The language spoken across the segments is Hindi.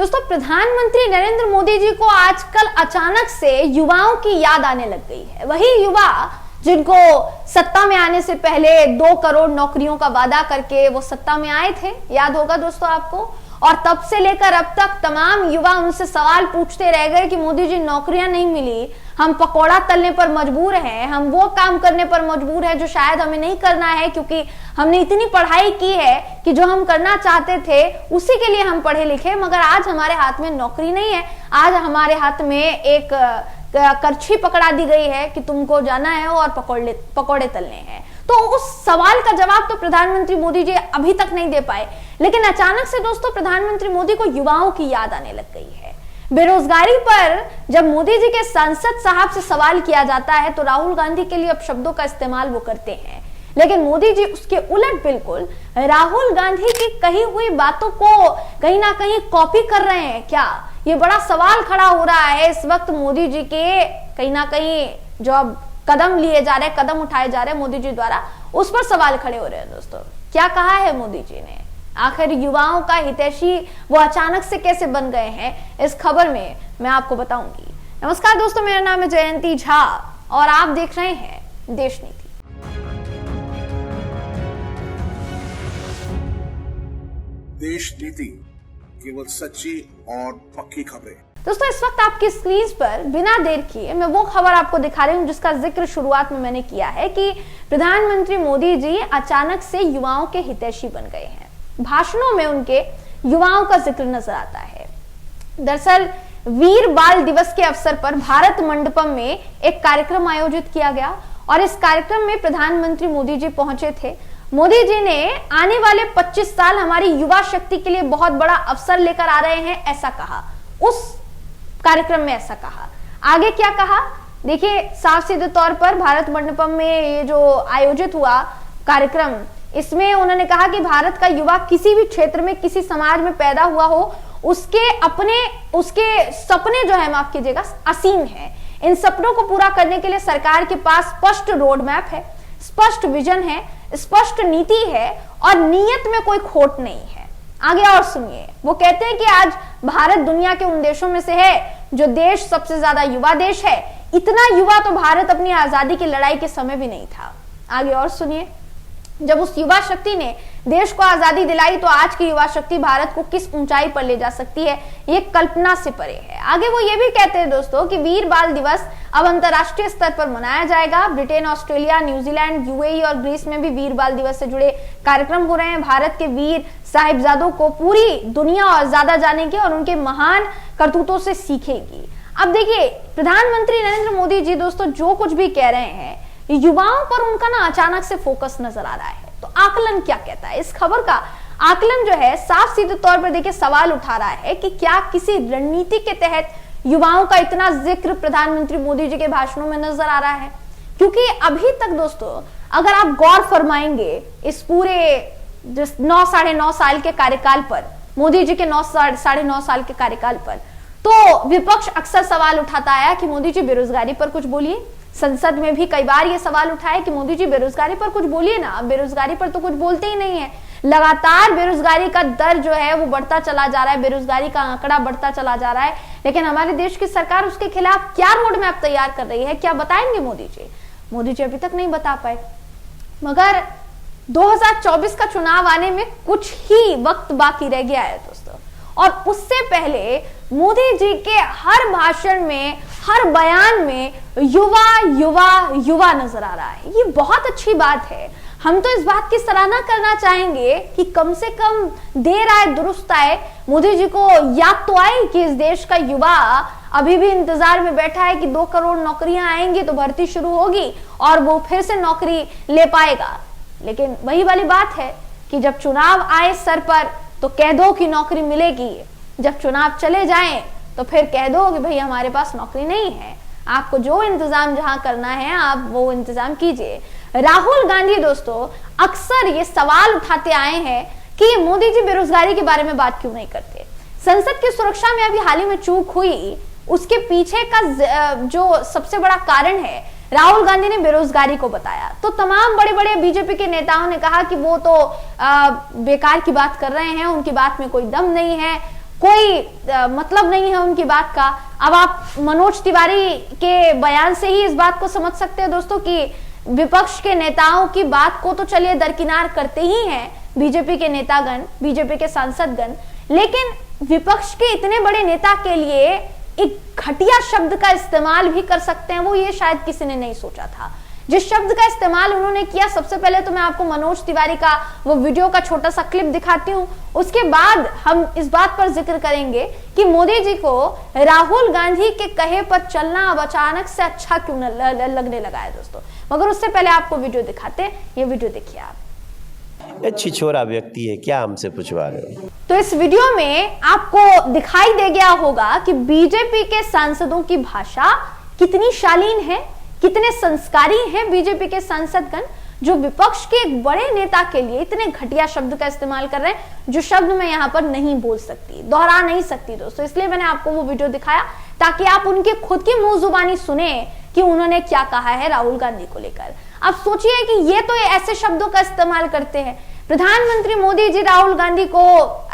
दोस्तों, प्रधानमंत्री नरेंद्र मोदी जी को आजकल अचानक से युवाओं की याद आने लग गई है। वही युवा जिनको सत्ता में आने से पहले 2 करोड़ नौकरियों का वादा करके वो सत्ता में आए थे, याद होगा दोस्तों आपको। और तब से लेकर अब तक तमाम युवा उनसे सवाल पूछते रह गए कि मोदी जी नौकरियां नहीं मिली, हम पकौड़ा तलने पर मजबूर हैं, हम वो काम करने पर मजबूर हैं जो शायद हमें नहीं करना है, क्योंकि हमने इतनी पढ़ाई की है कि जो हम करना चाहते थे उसी के लिए हम पढ़े लिखे, मगर आज हमारे हाथ में नौकरी नहीं है। आज हमारे हाथ में एक करछी पकड़ा दी गई है कि तुमको जाना है और पकौड़े तलने हैं। तो उस सवाल का जवाब तो प्रधानमंत्री मोदी जी अभी तक नहीं दे पाए, लेकिन अचानक से दोस्तों प्रधानमंत्री मोदी को युवाओं की याद आने लग गई है। बेरोजगारी पर जब मोदी जी के सांसद साहब से सवाल किया जाता है तो राहुल गांधी के लिए अपशब्दों का इस्तेमाल वो करते हैं, लेकिन मोदी जी उसके उलट बिल्कुल राहुल गांधी की कही हुई बातों को कहीं ना कहीं कॉपी कर रहे हैं क्या? ये बड़ा सवाल खड़ा हो रहा है इस वक्त मोदी जी के कहीं ना कहीं जो अब कदम लिए जा रहे हैं, कदम उठाए जा रहे हैं मोदी जी द्वारा, उस पर सवाल खड़े हो रहे हैं। दोस्तों, क्या कहा है मोदी जी ने? आखिर युवाओं का हितैषी वो अचानक से कैसे बन गए हैं, इस खबर में मैं आपको बताऊंगी। नमस्कार दोस्तों, मेरा नाम है जयंती झा और आप देख रहे हैं देश नीति। देश नीति, केवल सच्ची और पक्की खबरें। दोस्तों, इस वक्त आपकी स्क्रीन पर बिना देर किए मैं वो खबर आपको दिखा रही हूँ जिसका जिक्र शुरुआत में मैंने किया है कि प्रधानमंत्री मोदी जी अचानक से युवाओं के हितैषी बन गए हैं। भाषणों में उनके युवाओं का जिक्र नजर आता है। दरअसल वीर बाल दिवस के अवसर पर भारत मंडपम में एक कार्यक्रम आयोजित किया गया और इस कार्यक्रम में प्रधानमंत्री मोदी जी पहुंचे थे। मोदी जी ने आने वाले 25 साल हमारी युवा शक्ति के लिए बहुत बड़ा अवसर लेकर आ रहे हैं, ऐसा कहा। उस कार्यक्रम में ऐसा कहा। आगे क्या कहा देखिए, साफ सीधे तौर पर भारत मंडपम में ये जो आयोजित हुआ कार्यक्रम, इसमें उन्होंने कहा कि भारत का युवा किसी भी क्षेत्र में, किसी समाज में पैदा हुआ हो, उसके सपने जो है, माफ कीजिएगा, असीम है। इन सपनों को पूरा करने के लिए सरकार के पास स्पष्ट रोड मैप है, स्पष्ट विजन है, स्पष्ट नीति है और नीयत में कोई खोट नहीं है। आगे और सुनिए, वो कहते हैं कि आज भारत दुनिया के उन देशों में से है जो देश सबसे ज्यादा युवा देश है। इतना युवा तो भारत अपनी आजादी की लड़ाई के समय भी नहीं था। आगे और सुनिए, जब उस युवा शक्ति ने देश को आजादी दिलाई तो आज की युवा शक्ति भारत को किस ऊंचाई पर ले जा सकती है, ये कल्पना से परे है। आगे वो ये भी कहते हैं दोस्तों कि वीर बाल दिवस अब अंतर्राष्ट्रीय स्तर पर मनाया जाएगा। ब्रिटेन, ऑस्ट्रेलिया, न्यूजीलैंड, यूएई और ग्रीस में भी वीर बाल दिवस से जुड़े कार्यक्रम हो रहे हैं। भारत के वीर साहिबजादों को पूरी दुनिया और ज्यादा जानेगी और उनके महान करतूतों से सीखेगी। अब देखिए, प्रधानमंत्री नरेंद्र मोदी जी दोस्तों जो कुछ भी कह रहे हैं, युवाओं पर उनका ना अचानक से फोकस नजर आ रहा है। तो आकलन क्या कहता है? इस खबर का आकलन जो है साफ सीधे तौर पर देखिए सवाल उठा रहा है कि क्या किसी रणनीति के तहत युवाओं का इतना जिक्र प्रधानमंत्री मोदी जी के भाषणों में नजर आ रहा है? क्योंकि अभी तक दोस्तों अगर आप गौर फरमाएंगे इस पूरे 9 साढ़े 9 साल के कार्यकाल पर, मोदी जी के 9 साढ़े 9 साल के कार्यकाल पर, तो विपक्ष अक्सर सवाल उठाता आया कि मोदी जी बेरोजगारी पर कुछ बोलिए। संसद में भी कई बार ये सवाल उठाया कि मोदी जी बेरोजगारी पर कुछ बोलिए ना, अब बेरोजगारी पर तो कुछ बोलते ही नहीं है। लगातार बेरोजगारी का दर जो है वो बढ़ता चला जा रहा है, बेरोजगारी का आंकड़ा बढ़ता चला जा रहा है, लेकिन हमारे देश की सरकार उसके खिलाफ क्या रोड मैप तैयार कर रही है, क्या बताएंगे मोदी जी? मोदी जी अभी तक नहीं बता पाए। मगर 2024 का चुनाव आने में कुछ ही वक्त बाकी रह गया है दोस्तों, और उससे पहले मोदी जी के हर भाषण में, हर बयान में युवा युवा युवा नजर आ रहा है। ये बहुत अच्छी बात है। हम तो इस बात की सराहना करना चाहेंगे कि कम से कम देर आए दुरुस्त आए, मोदी जी को याद तो आई कि इस देश का युवा अभी भी इंतजार में बैठा है कि 2 करोड़ नौकरियां आएंगी तो भर्ती शुरू होगी और वो फिर से नौकरी ले पाएगा। लेकिन वही वाली बात है कि जब चुनाव आए सर पर तो कह दो कि नौकरी मिलेगी, जब चुनाव चले जाएं तो फिर कह दो कि भाई हमारे पास नौकरी नहीं है। आपको जो इंतजाम जहां करना है आप वो इंतजाम कीजिए। राहुल गांधी दोस्तों अक्सर ये सवाल उठाते आए हैं कि मोदी जी बेरोजगारी के बारे में बात क्यों नहीं करते। संसद की सुरक्षा में अभी हाल ही में चूक हुई, उसके पीछे का जो सबसे बड़ा कारण है राहुल गांधी ने बेरोजगारी को बताया। तो तमाम बड़े बड़े बीजेपी के नेताओं ने कहा कि वो तो बेकार की बात कर रहे हैं, उनकी बात में कोई दम नहीं है, कोई मतलब नहीं है उनकी बात का। अब आप मनोज तिवारी के बयान से ही इस बात को समझ सकते हैं दोस्तों कि विपक्ष के नेताओं की बात को तो चलिए दरकिनार करते ही हैं बीजेपी के नेतागण, बीजेपी के सांसदगण, लेकिन विपक्ष के इतने बड़े नेता के लिए एक घटिया शब्द का इस्तेमाल भी कर सकते हैं, वो ये शायद किसी ने नहीं सोचा था। जिस शब्द का इस्तेमाल उन्होंने किया, सबसे पहले तो मैं आपको मनोज तिवारी का वो वीडियो का छोटा सा क्लिप दिखाती हूँ, उसके बाद हम इस बात पर जिक्र करेंगे कि मोदी जी को राहुल गांधी के कहे पर चलना अब अचानक से अच्छा क्यों लगने लगा है दोस्तों। मगर उससे पहले आपको वीडियो दिखाते हैं, ये वीडियो देखिए आप। छिछोरा व्यक्ति है, क्या हमसे पूछवा रहे हो? तो इस वीडियो में आपको दिखाई दे गया होगा कि बीजेपी के सांसदों की भाषा कितनी शालीन है, कितने संस्कारी हैं बीजेपी के सांसदगण, जो विपक्ष के एक बड़े नेता के लिए इतने घटिया शब्द का इस्तेमाल कर रहे हैं, जो शब्द मैं यहाँ पर नहीं बोल सकती, दोहरा नहीं सकती दोस्तों। इसलिए मैंने आपको वो वीडियो दिखाया ताकि आप उनके खुद की मुंह जुबानी सुने कि उन्होंने क्या कहा है राहुल गांधी को लेकर। आप सोचिए कि ये तो ऐसे शब्दों का इस्तेमाल करते हैं। प्रधानमंत्री मोदी जी राहुल गांधी को,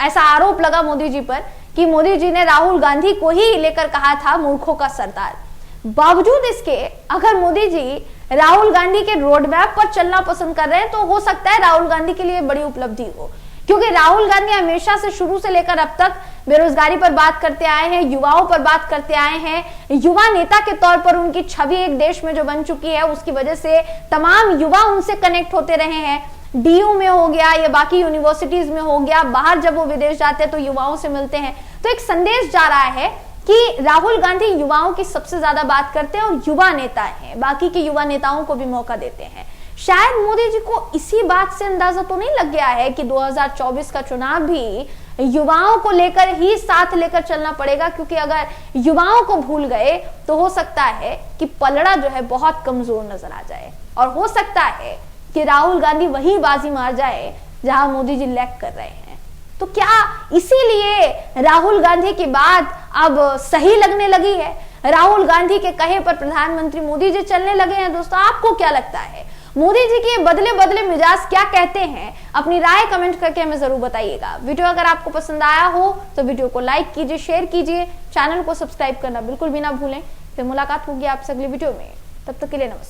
ऐसा आरोप लगा मोदी जी पर कि मोदी जी ने राहुल गांधी को ही लेकर कहा था मूर्खों का सरदार। बावजूद इसके अगर मोदी जी राहुल गांधी के रोड मैप पर चलना पसंद कर रहे हैं तो हो सकता है राहुल गांधी के लिए बड़ी उपलब्धि हो, क्योंकि राहुल गांधी हमेशा से शुरू से लेकर अब तक बेरोजगारी पर बात करते आए हैं, युवाओं पर बात करते आए हैं। युवा नेता के तौर पर उनकी छवि एक देश में जो बन चुकी है, उसकी वजह से तमाम युवा उनसे कनेक्ट होते रहे हैं। डीयू में हो गया या बाकी यूनिवर्सिटीज में हो गया, बाहर जब वो विदेश जाते हैं तो युवाओं से मिलते हैं। तो एक संदेश जा रहा है कि राहुल गांधी युवाओं की सबसे ज्यादा बात करते हैं और युवा नेता हैं, बाकी के युवा नेताओं को भी मौका देते हैं। शायद मोदी जी को इसी बात से अंदाजा तो नहीं लग गया है कि 2024 का चुनाव भी युवाओं को लेकर ही साथ लेकर चलना पड़ेगा, क्योंकि अगर युवाओं को भूल गए तो हो सकता है कि पलड़ा जो है बहुत कमजोर नजर आ जाए, और हो सकता है कि राहुल गांधी वही बाजी मार जाए जहां मोदी जी लैग कर रहे हैं। तो क्या इसीलिए राहुल गांधी की बात अब सही लगने लगी है? राहुल गांधी के कहे पर प्रधानमंत्री मोदी जी चलने लगे हैं दोस्तों। आपको क्या लगता है, मोदी जी के बदले बदले मिजाज क्या कहते हैं? अपनी राय कमेंट करके हमें जरूर बताइएगा। वीडियो अगर आपको पसंद आया हो तो वीडियो को लाइक कीजिए, शेयर कीजिए, चैनल को सब्सक्राइब करना बिल्कुल भी ना भूलें। फिर मुलाकात होगी आपसे अगली वीडियो में, तब तक के लिए नमस्कार।